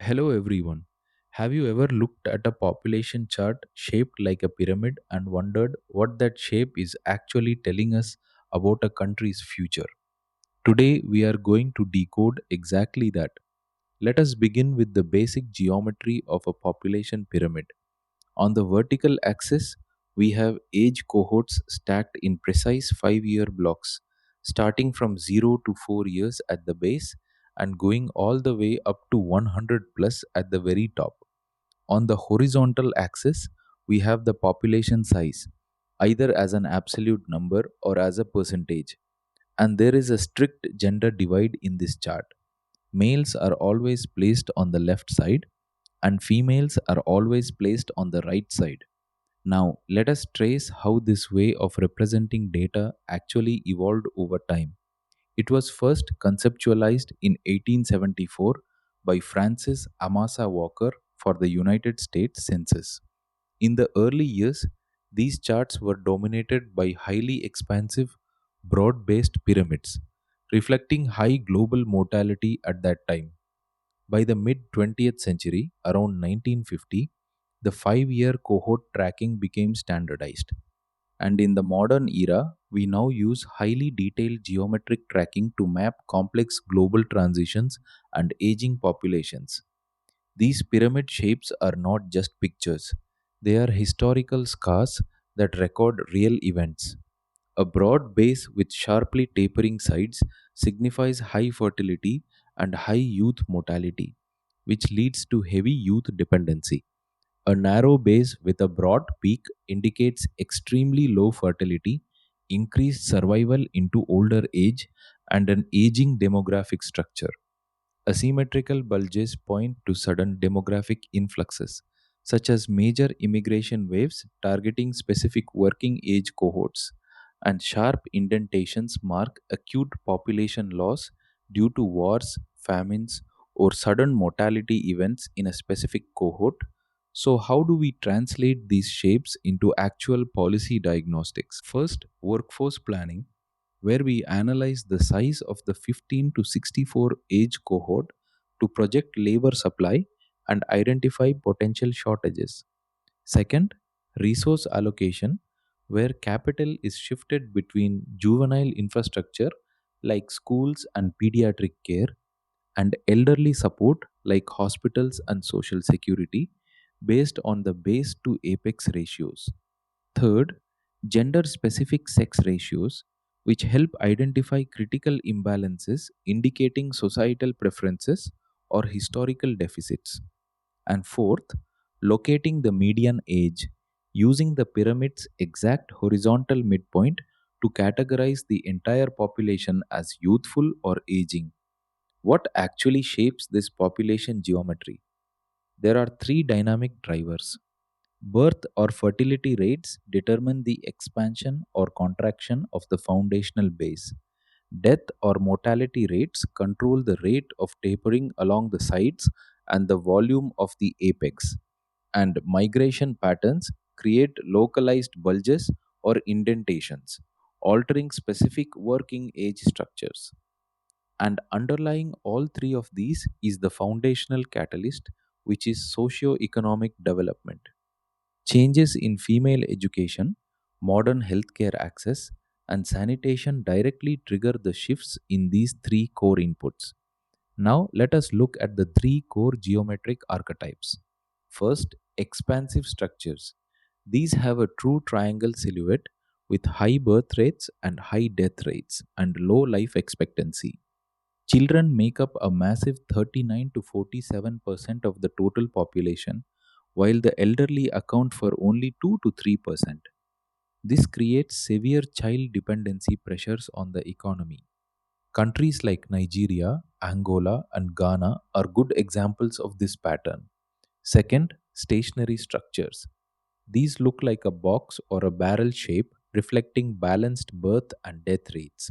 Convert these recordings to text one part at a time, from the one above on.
Hello everyone. Have you ever looked at a population chart shaped like a pyramid and wondered what that shape is actually telling us about a country's future? Today we are going to decode exactly that. Let us begin with the basic geometry of a population pyramid. On the vertical axis, we have age cohorts stacked in precise 5-year blocks, starting from 0 to 4 years at the base and going all the way up to 100 plus at the very top. On the horizontal axis, we have the population size, either as an absolute number or as a percentage. And there is a strict gender divide in this chart. Males are always placed on the left side, and females are always placed on the right side. Now, let us trace how this way of representing data actually evolved over time. It was first conceptualized in 1874 by Francis Amasa Walker for the United States Census. In the early years, these charts were dominated by highly expansive, broad based pyramids, reflecting high global mortality at that time. By the mid 20th century, around 1950, the 5-year cohort tracking became standardized. And in the modern era, we now use highly detailed geometric tracking to map complex global transitions and aging populations. These pyramid shapes are not just pictures, they are historical scars that record real events. A broad base with sharply tapering sides signifies high fertility and high youth mortality, which leads to heavy youth dependency. A narrow base with a broad peak indicates extremely low fertility, increased survival into older age, and an aging demographic structure. Asymmetrical bulges point to sudden demographic influxes, such as major immigration waves targeting specific working age cohorts, and sharp indentations mark acute population loss due to wars, famines, or sudden mortality events in a specific cohort. So, how do we translate these shapes into actual policy diagnostics? First, workforce planning, where we analyze the size of the 15 to 64 age cohort to project labor supply and identify potential shortages. Second, resource allocation, where capital is shifted between juvenile infrastructure like schools and pediatric care and elderly support like hospitals and social security based on the base to apex ratios. Third, gender specific sex ratios, which help identify critical imbalances indicating societal preferences or historical deficits. And fourth, locating the median age, using the pyramid's exact horizontal midpoint to categorize the entire population as youthful or aging. What actually shapes this population geometry? There are three dynamic drivers. Birth or fertility rates determine the expansion or contraction of the foundational base. Death or mortality rates control the rate of tapering along the sides and the volume of the apex. And migration patterns create localized bulges or indentations, altering specific working age structures. And underlying all three of these is the foundational catalyst, which is socio-economic development. Changes in female education, modern healthcare access, and sanitation directly trigger the shifts in these three core inputs. Now, let us look at the three core geometric archetypes. First, expansive structures. These have a true triangle silhouette with high birth rates and high death rates and low life expectancy. Children make up a massive 39 to 47% of the total population, while the elderly account for only 2 to 3%. This creates severe child dependency pressures on the economy. Countries like Nigeria, Angola, and Ghana are good examples of this pattern. Second, stationary structures. These look like a box or a barrel shape reflecting balanced birth and death rates.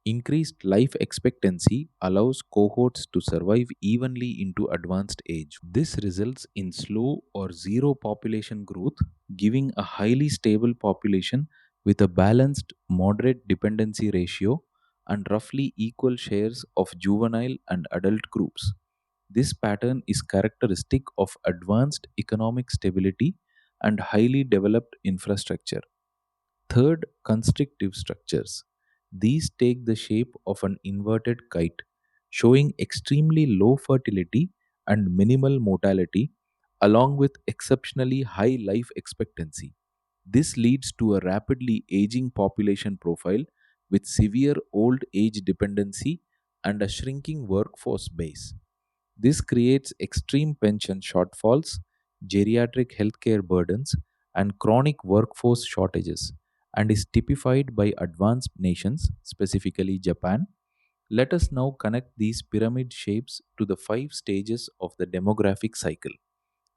Increased life expectancy allows cohorts to survive evenly into advanced age. This results in slow or zero population growth, giving a highly stable population with a balanced, moderate dependency ratio and roughly equal shares of juvenile and adult groups. This pattern is characteristic of advanced economic stability and highly developed infrastructure. Third, constrictive structures. These take the shape of an inverted kite, showing extremely low fertility and minimal mortality, along with exceptionally high life expectancy. This leads to a rapidly aging population profile with severe old age dependency and a shrinking workforce base. This creates extreme pension shortfalls, geriatric healthcare burdens, and chronic workforce shortages, and is typified by advanced nations, specifically Japan. Let us now connect these pyramid shapes to the five stages of the demographic cycle.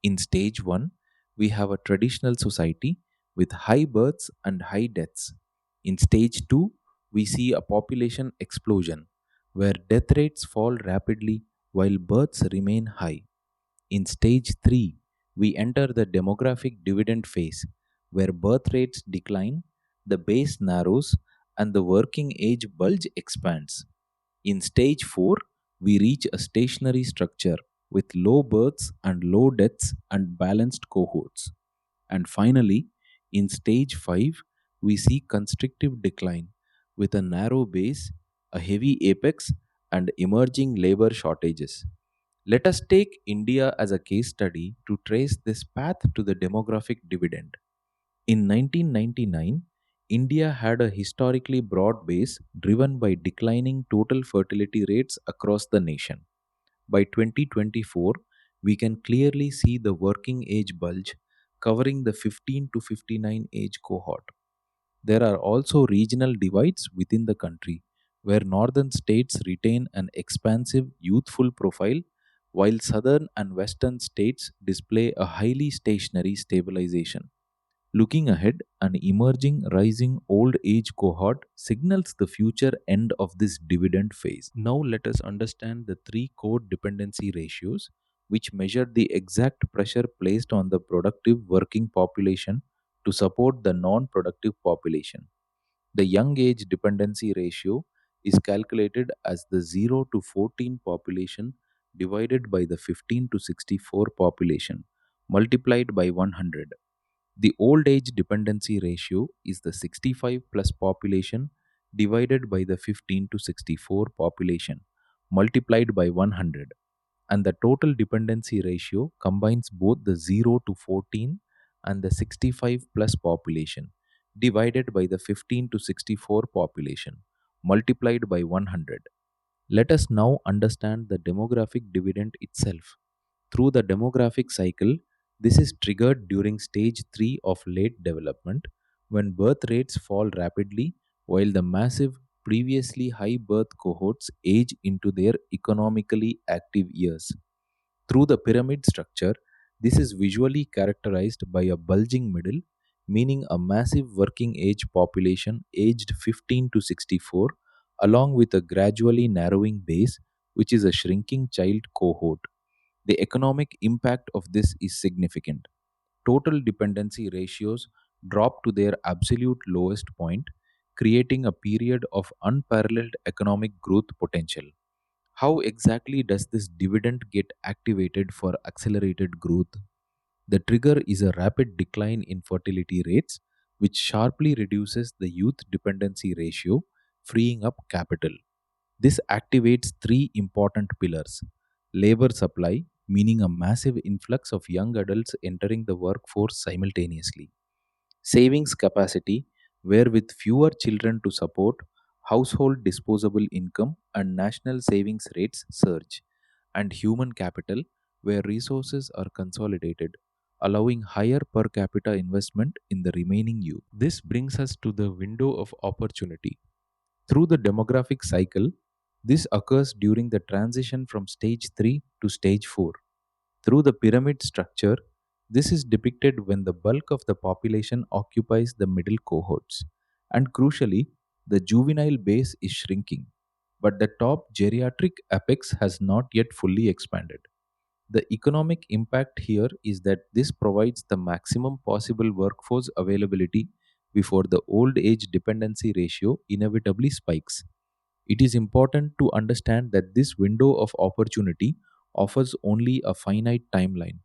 In stage 1, we have a traditional society with high births and high deaths. In stage 2, we see a population explosion where death rates fall rapidly while births remain high. In stage 3, we enter the demographic dividend phase where birth rates decline, the base narrows, and the working age bulge expands. In stage 4, we reach a stationary structure with low births and low deaths and balanced cohorts. And finally, in stage 5, we see constrictive decline with a narrow base, a heavy apex, and emerging labor shortages. Let us take India as a case study to trace this path to the demographic dividend. In 1999, India had a historically broad base driven by declining total fertility rates across the nation. By 2024, we can clearly see the working age bulge covering the 15 to 59 age cohort. There are also regional divides within the country, where northern states retain an expansive youthful profile, while southern and western states display a highly stationary stabilization. Looking ahead, an emerging rising old age cohort signals the future end of this dividend phase. Now, let us understand the three core dependency ratios, which measure the exact pressure placed on the productive working population to support the non productive population. The young age dependency ratio is calculated as the 0 to 14 population divided by the 15 to 64 population multiplied by 100. The old age dependency ratio is the 65 plus population divided by the 15 to 64 population multiplied by 100, and the total dependency ratio combines both the 0 to 14 and the 65 plus population divided by the 15 to 64 population multiplied by 100. Let us now understand the demographic dividend itself. Through the demographic cycle, this is triggered during stage 3 of late development when birth rates fall rapidly while the massive previously high birth cohorts age into their economically active years. Through the pyramid structure, this is visually characterized by a bulging middle, meaning a massive working age population aged 15 to 64, along with a gradually narrowing base, which is a shrinking child cohort. The economic impact of this is significant. Total dependency ratios drop to their absolute lowest point, creating a period of unparalleled economic growth potential. How exactly does this dividend get activated for accelerated growth? The trigger is a rapid decline in fertility rates, which sharply reduces the youth dependency ratio, freeing up capital. This activates three important pillars: labor supply, meaning a massive influx of young adults entering the workforce simultaneously; savings capacity, where with fewer children to support, household disposable income and national savings rates surge; and human capital, where resources are consolidated, allowing higher per capita investment in the remaining youth. This brings us to the window of opportunity. Through the demographic cycle, this occurs during the transition from stage 3 to stage 4. Through the pyramid structure, this is depicted when the bulk of the population occupies the middle cohorts. And crucially, the juvenile base is shrinking, but the top geriatric apex has not yet fully expanded. The economic impact here is that this provides the maximum possible workforce availability before the old age dependency ratio inevitably spikes. It is important to understand that this window of opportunity offers only a finite timeline.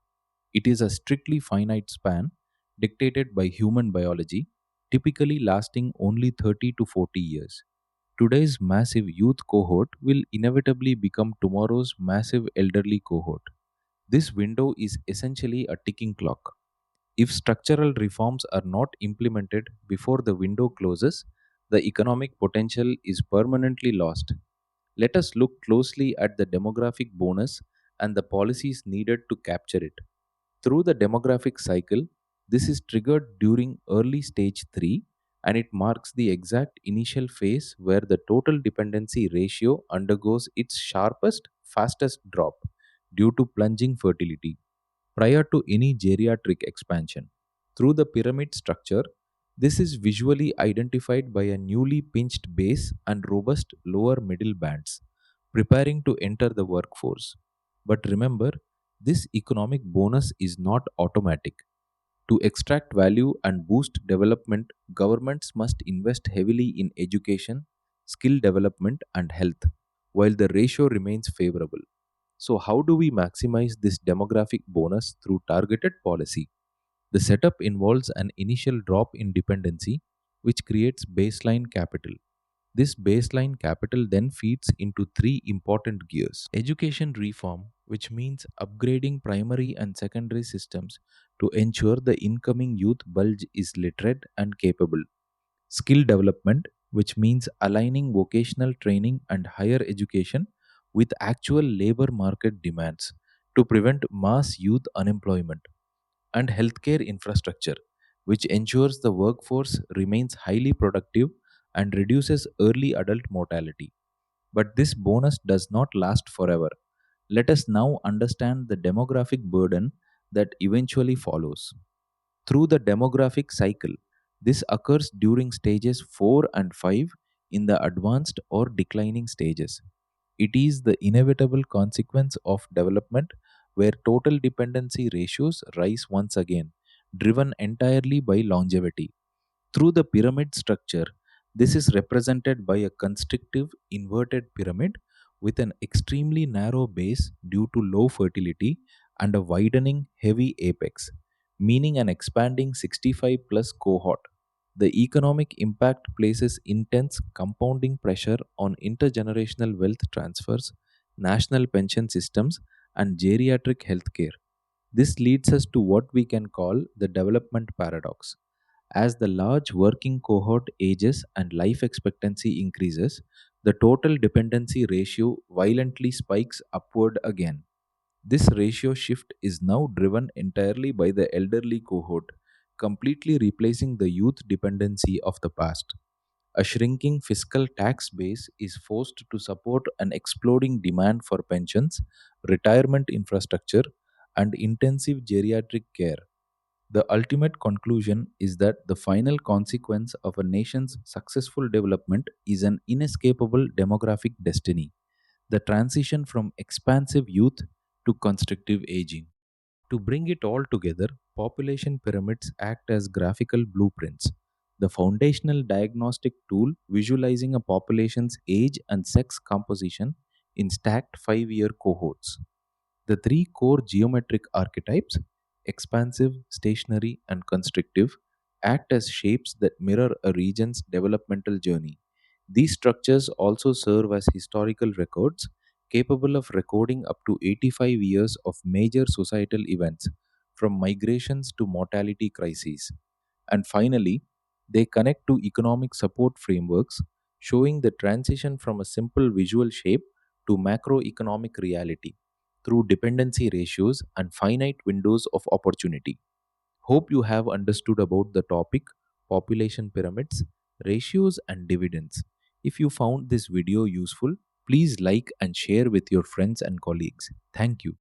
It is a strictly finite span dictated by human biology, typically lasting only 30 to 40 years. Today's massive youth cohort will inevitably become tomorrow's massive elderly cohort. This window is essentially a ticking clock. If structural reforms are not implemented before the window closes, the economic potential is permanently lost. Let us look closely at the demographic bonus and the policies needed to capture it. Through the demographic cycle, this is triggered during early stage 3, and it marks the exact initial phase where the total dependency ratio undergoes its sharpest, fastest drop due to plunging fertility prior to any geriatric expansion. Through the pyramid structure, this is visually identified by a newly pinched base and robust lower middle bands, preparing to enter the workforce. But remember, this economic bonus is not automatic. To extract value and boost development, governments must invest heavily in education, skill development, and health, while the ratio remains favorable. So, how do we maximize this demographic bonus through targeted policy? The setup involves an initial drop in dependency, which creates baseline capital. This baseline capital then feeds into three important gears: education reform, which means upgrading primary and secondary systems to ensure the incoming youth bulge is literate and capable; skill development, which means aligning vocational training and higher education with actual labor market demands to prevent mass youth unemployment; and healthcare infrastructure, which ensures the workforce remains highly productive and reduces early adult mortality. But this bonus does not last forever. Let us now understand the demographic burden that eventually follows. Through the demographic cycle, this occurs during stages 4 and 5 in the advanced or declining stages. It is the inevitable consequence of development where total dependency ratios rise once again, driven entirely by longevity. Through the pyramid structure, this is represented by a constrictive inverted pyramid with an extremely narrow base due to low fertility and a widening heavy apex, meaning an expanding 65 plus cohort. The economic impact places intense compounding pressure on intergenerational wealth transfers, national pension systems, and geriatric healthcare. This leads us to what we can call the development paradox. As the large working cohort ages and life expectancy increases, the total dependency ratio violently spikes upward again. This ratio shift is now driven entirely by the elderly cohort, completely replacing the youth dependency of the past. A shrinking fiscal tax base is forced to support an exploding demand for pensions, retirement infrastructure, and intensive geriatric care. The ultimate conclusion is that the final consequence of a nation's successful development is an inescapable demographic destiny: the transition from expansive youth to constrictive aging. To bring it all together, population pyramids act as graphical blueprints, the foundational diagnostic tool visualizing a population's age and sex composition in stacked 5-year cohorts. The three core geometric archetypes, expansive, stationary, and constrictive, act as shapes that mirror a region's developmental journey. These structures also serve as historical records, capable of recording up to 85 years of major societal events, from migrations to mortality crises. And finally, they connect to economic support frameworks, showing the transition from a simple visual shape to macroeconomic reality through dependency ratios and finite windows of opportunity. Hope you have understood about the topic population pyramids, ratios, and dividends. If you found this video useful, please like and share with your friends and colleagues. Thank you.